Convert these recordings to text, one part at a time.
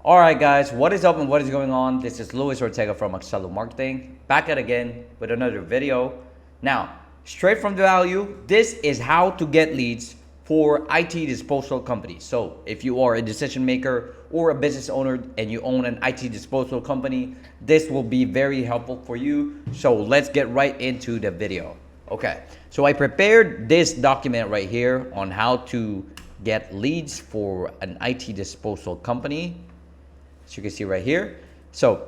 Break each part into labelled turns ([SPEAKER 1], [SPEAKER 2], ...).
[SPEAKER 1] All right, guys, what is up and what is going on? This is Luis Ortega from Excello Marketing, back at again with another video. Now, straight from the value, this is how to get leads for IT disposal companies. So if you are a decision maker or a business owner and you own an IT disposal company, this will be very helpful for you. So let's get right into the video. Okay, so I prepared this document right here on how to get leads for an IT disposal company. As you can see right here. So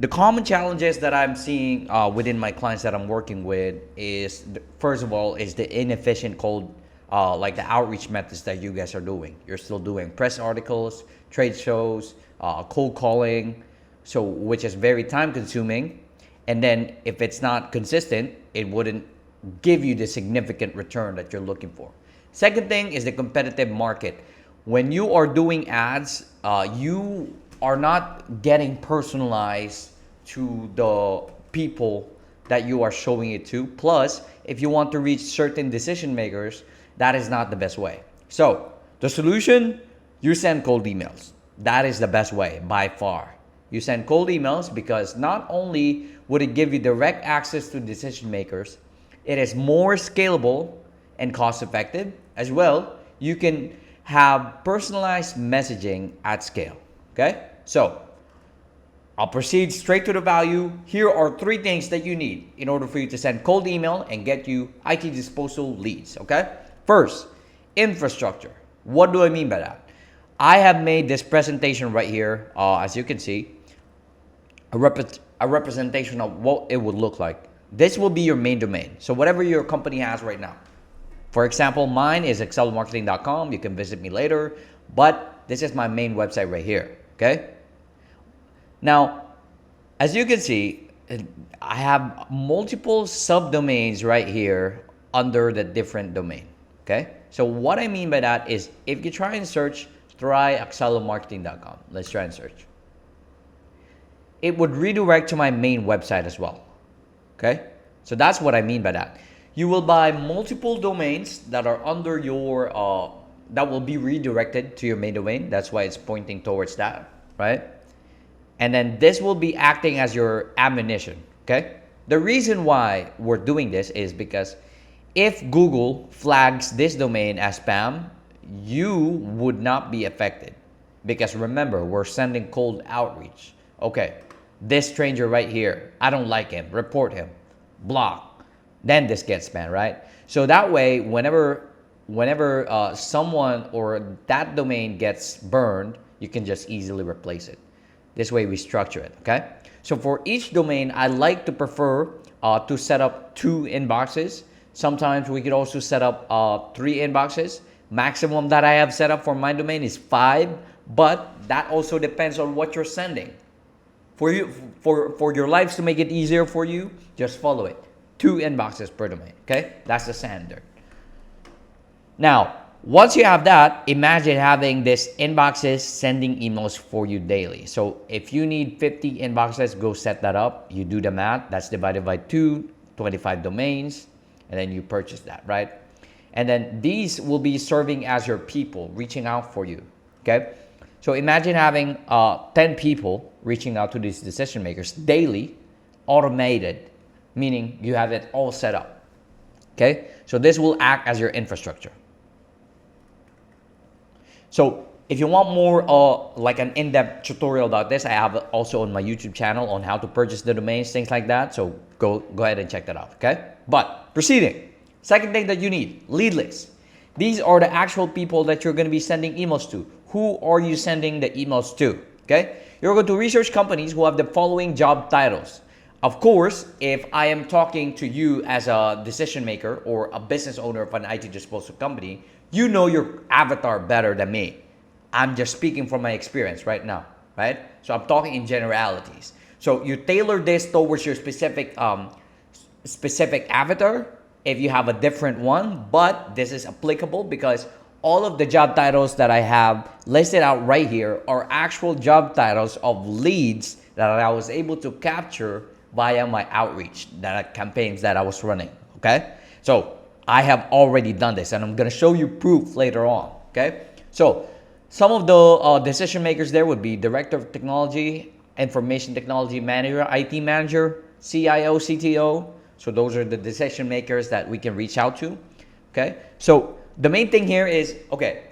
[SPEAKER 1] the common challenges that I'm seeing within my clients that I'm working with is, first of all, is the inefficient cold, like the outreach methods that you guys are doing. You're still doing press articles, trade shows, cold calling, so which is very time consuming. And then if it's not consistent, it wouldn't give you the significant return that you're looking for. Second thing is the competitive market. When you are doing ads, you are not getting personalized to the people that you are showing it to. Plus, if you want to reach certain decision makers, that is not the best way. So the solution, you send cold emails. That is the best way by far. You send cold emails because not only would it give you direct access to decision makers, it is more scalable and cost effective. As well, you can have personalized messaging at scale. Okay? So I'll proceed straight to the value. Here are 3 things that you need in order for you to send cold email and get you IT disposal leads. Okay? First, infrastructure. What do I mean by that? I have made this presentation right here, as you can see, a representation of what it would look like. This will be your main domain. So whatever your company has right now. For example, mine is excelmarketing.com. You can visit me later, but this is my main website right here. Okay? Now, as you can see, I have multiple subdomains right here under the different domain. Okay? So what I mean by that is, if you try and search excelmarketing.com, let's try and search. It would redirect to my main website as well. Okay? So that's what I mean by that. You will buy multiple domains that are under your, that will be redirected to your main domain. That's why it's pointing towards that, right? And then this will be acting as your ammunition, okay? The reason why we're doing this is because if Google flags this domain as spam, you would not be affected. Because remember, we're sending cold outreach. Okay, this stranger right here, I don't like him, report him, block. Then this gets spam, right? So that way, whenever someone or that domain gets burned, you can just easily replace it. This way we structure it, okay? So for each domain, I like to prefer to set up 2 inboxes. Sometimes we could also set up 3 inboxes. Maximum that I have set up for my domain is 5, but that also depends on what you're sending. For you, for your lives to make it easier for you, just follow it. 2 inboxes per domain, okay? That's the standard. Now, once you have that, imagine having this inboxes sending emails for you daily. So if you need 50 inboxes, go set that up. You do the math. That's divided by 2, 25 domains, and then you purchase that, right? And then these will be serving as your people reaching out for you, okay? So imagine having 10 people reaching out to these decision makers daily, automated, meaning you have it all set up, okay? So this will act as your infrastructure. So if you want more like an in-depth tutorial about this, I have it also on my YouTube channel on how to purchase the domains, things like that. So go ahead and check that out, okay? But proceeding, second thing that you need, lead lists. These are the actual people that you're gonna be sending emails to. Who are you sending the emails to, okay? You're going to research companies who have the following job titles. Of course, if I am talking to you as a decision maker or a business owner of an IT disposal company, you know your avatar better than me. I'm just speaking from my experience right now, right? So I'm talking in generalities. So you tailor this towards your specific avatar if you have a different one, but this is applicable because all of the job titles that I have listed out right here are actual job titles of leads that I was able to capture via my outreach campaigns that I was running, okay? So I have already done this and I'm gonna show you proof later on, okay? So Some of the decision makers there would be Director of Technology, Information Technology Manager, IT Manager, CIO, CTO. So those are the decision makers that we can reach out to. Okay. So the main thing here is, okay,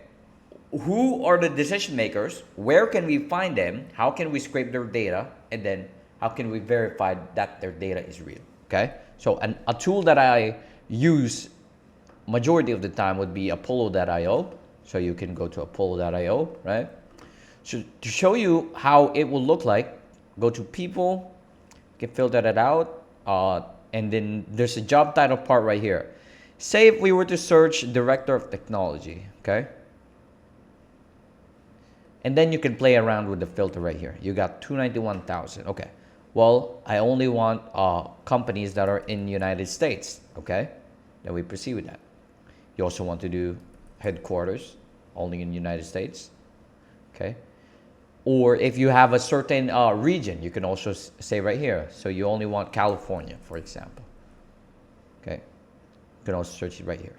[SPEAKER 1] who are the decision makers? Where can we find them? How can we scrape their data? And then how can we verify that their data is real? Okay. So a tool that I use majority of the time would be Apollo.io. So you can go to Apollo.io, right? So to show you how it will look like, go to people, can filter that out, and then there's a job title part right here. Say if we were to search Director of Technology, okay? And then you can play around with the filter right here. You got 291,000, okay. Well, I only want companies that are in the United States, okay? Then we proceed with that. You also want to do headquarters, only in the United States, okay? Or if you have a certain region, you can also say right here. So you only want California, for example, okay? You can also search it right here.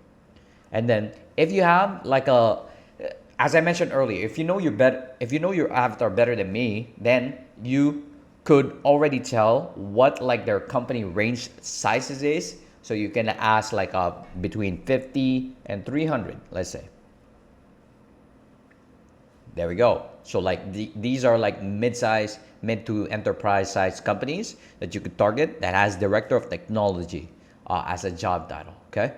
[SPEAKER 1] And then if you have like as I mentioned earlier, if you know your avatar better than me, then you could already tell what like their company range sizes is. So you can ask like between 50 and 300, let's say. There we go. So like these are like mid-size, mid to enterprise size companies that you could target that has Director of Technology as a job title, okay?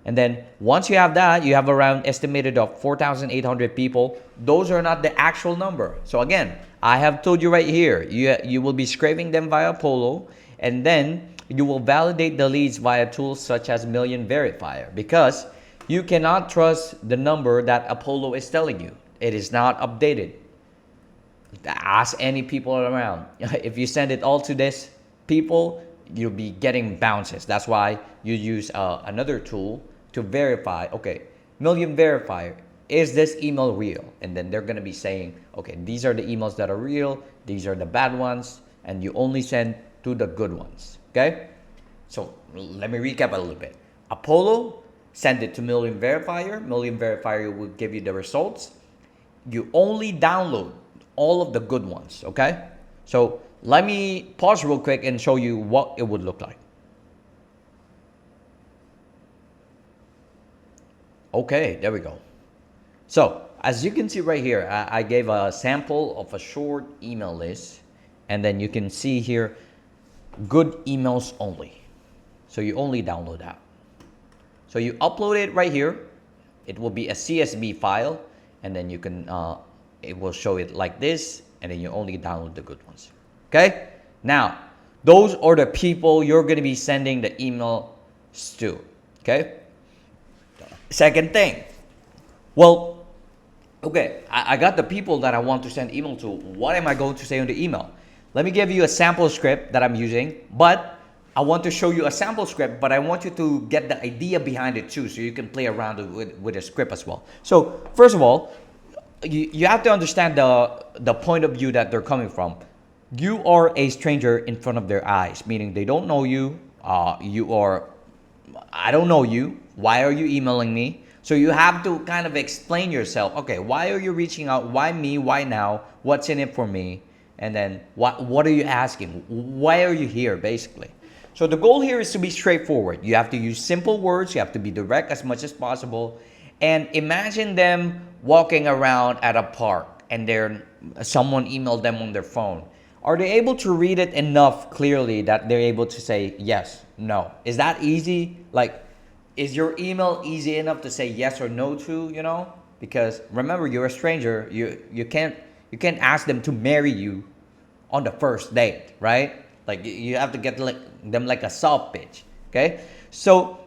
[SPEAKER 1] And then once you have that, you have around estimated of 4,800 people. Those are not the actual number. So again, I have told you right here, you will be scraping them via Apollo, and then you will validate the leads via tools such as Million Verifier, because you cannot trust the number that Apollo is telling you. It is not updated. Ask any people around. If you send it all to this people, you'll be getting bounces. That's why you use another tool to verify, okay, Million Verifier, is this email real? And then they're going to be saying, okay, these are the emails that are real, these are the bad ones, and you only send to the good ones, okay? So let me recap a little bit. Apollo, send it to Million Verifier. Million Verifier will give you the results. You only download all of the good ones, okay? So let me pause real quick and show you what it would look like. Okay, there we go. So as you can see right here, I gave a sample of a short email list, and then you can see here, good emails only. So you only download that. So you upload it right here. It will be a CSV file, and then you can, it will show it like this, and then you only download the good ones. Okay? Now, those are the people you're going to be sending the emails to. Okay? Second thing. Well, okay, I got the people that I want to send email to. What am I going to say on the email? Let me give you a sample script that I'm using, but I want to show you a sample script, but I want you to get the idea behind it too, so you can play around with a script as well. So first of all, you have to understand the point of view that they're coming from. You are a stranger in front of their eyes, meaning they don't know you. I don't know you. Why are you emailing me? So you have to kind of explain yourself. Okay, why are you reaching out? Why me? Why now? What's in it for me? And then what are you asking? Why are you here, basically? So the goal here is to be straightforward. You have to use simple words. You have to be direct as much as possible. And imagine them walking around at a park, and someone emailed them on their phone. Are they able to read it enough clearly that they're able to say yes, no? Is that easy? Like, is your email easy enough to say yes or no to, you know? Because remember, you're a stranger. You can't ask them to marry you on the first date, right? Like, you have to get them like a soft pitch, okay? So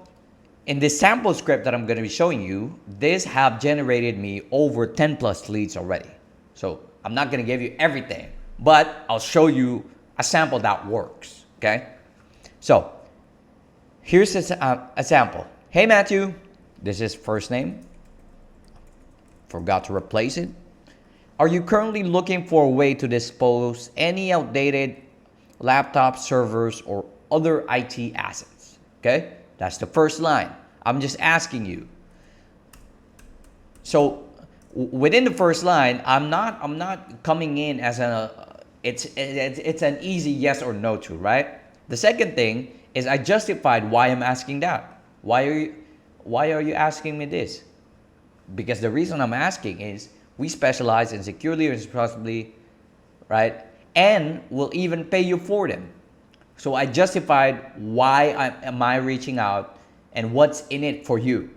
[SPEAKER 1] in this sample script that I'm going to be showing you, this have generated me over 10 plus leads already. So I'm not going to give you everything, but I'll show you a sample that works, okay? So here's a sample. Hey, Matthew, this is first name. Forgot to replace it. Are you currently looking for a way to dispose any outdated laptop, servers, or other IT assets? Okay, that's the first line. I'm just asking you. So within the first line, I'm not coming in as it's an easy yes or no to, right? The second thing is I justified why I'm asking that. Why are you asking me this? Because the reason I'm asking is we specialize in securely and responsibly, right? And we'll even pay you for them. So I justified why am I reaching out and what's in it for you.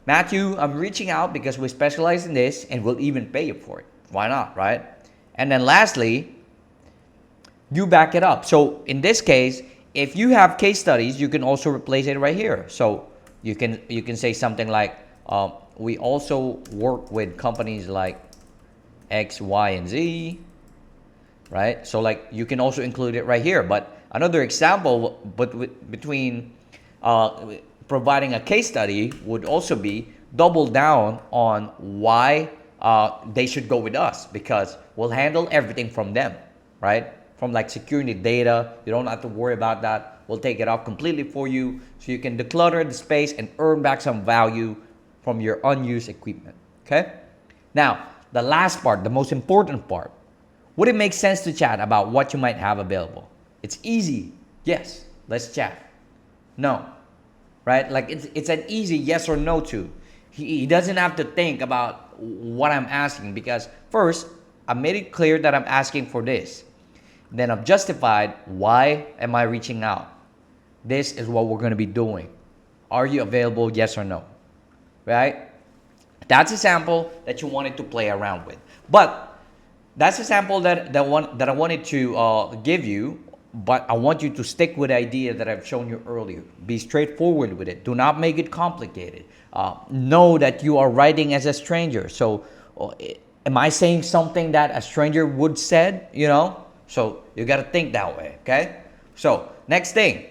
[SPEAKER 1] Matthew, I'm reaching out because we specialize in this and we'll even pay you for it. Why not, right? And then lastly, you back it up. So in this case, if you have case studies, you can also replace it right here. So you can say something like, we also work with companies like X, Y, and Z, right? So like you can also include it right here. But another example, between providing a case study would also be double down on why they should go with us, because we'll handle everything from them, right? From like security data, you don't have to worry about that. We'll take it off completely for you so you can declutter the space and earn back some value from your unused equipment, okay? Now, the last part, the most important part, would it make sense to chat about what you might have available? It's easy. Yes, let's chat. No, right? Like it's an easy yes or no to. He doesn't have to think about what I'm asking, because first, I made it clear that I'm asking for this. Then I've justified why am I reaching out. This is what we're going to be doing. Are you available? Yes or no, right? That's a sample that you wanted to play around with. But that's a sample that I wanted to give you, but I want you to stick with the idea that I've shown you earlier. Be straightforward with it. Do not make it complicated. Know that you are writing as a stranger. So am I saying something that a stranger would said, you know? So you got to think that way, okay? So next thing,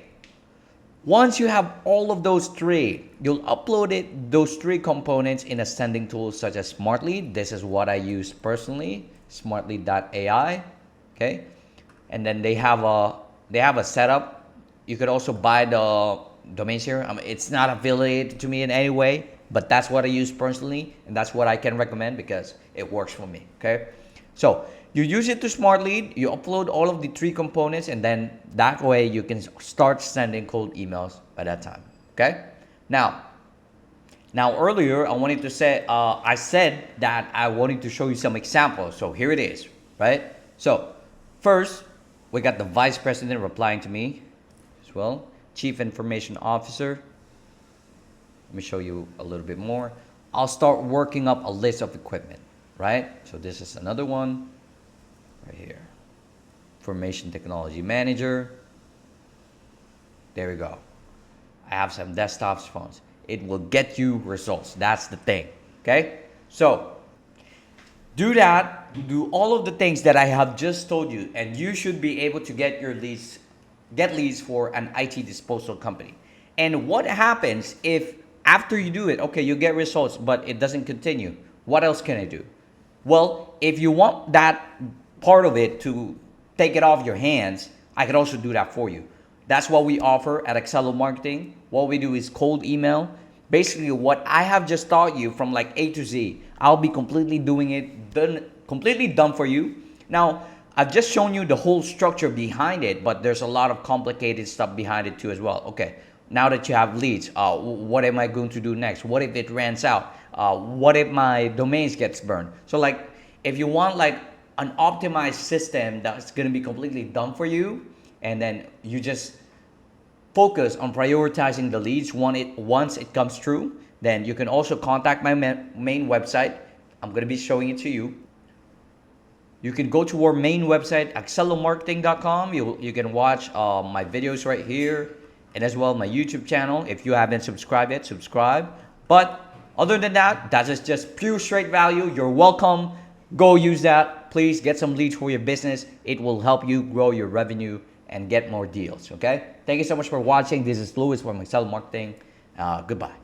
[SPEAKER 1] once you have all of those three, you'll upload those three components in a sending tool such as Smartly. This is what I use personally, smartly.ai, okay? And then they have a setup. You could also buy the domains here. I mean, it's not affiliated to me in any way, but that's what I use personally, and that's what I can recommend because it works for me, okay? So you use it to Smartly, you upload all of the three components, and then that way you can start sending cold emails by that time, okay? Now earlier I wanted to say, I said that I wanted to show you some examples. So here it is, right? So first, we got the vice president replying to me as well, chief information officer. Let me show you a little bit more. I'll start working up a list of equipment, right? So this is another one right here. Information technology manager. There we go. I have some desktops, phones. It will get you results. That's the thing, okay? So do that, do all of the things that I have just told you, and you should be able to get leads for an IT disposal company. And what happens if after you do it, okay, you get results, but it doesn't continue? What else can I do? Well, if you want that part of it to take it off your hands, I can also do that for you. That's what we offer at Excello Marketing. What we do is cold email. Basically, what I have just taught you from like A to Z, I'll be completely doing it, completely done for you. Now, I've just shown you the whole structure behind it, but there's a lot of complicated stuff behind it too as well. Okay, now that you have leads, what am I going to do next? What if it rents out? What if my domains gets burned? So like, if you want like an optimized system that's going to be completely done for you, and then you just focus on prioritizing the leads once it comes through, then you can also contact my main website. I'm going to be showing it to you. You can go to our main website, excellomarketing.com. You can watch my videos right here, and as well my YouTube channel. If you haven't subscribed yet, subscribe. But other than that, that is just pure straight value. You're welcome. Go use that. Please get some leads for your business. It will help you grow your revenue and get more deals, okay? Thank you so much for watching. This is Louis from Excello Marketing. Goodbye.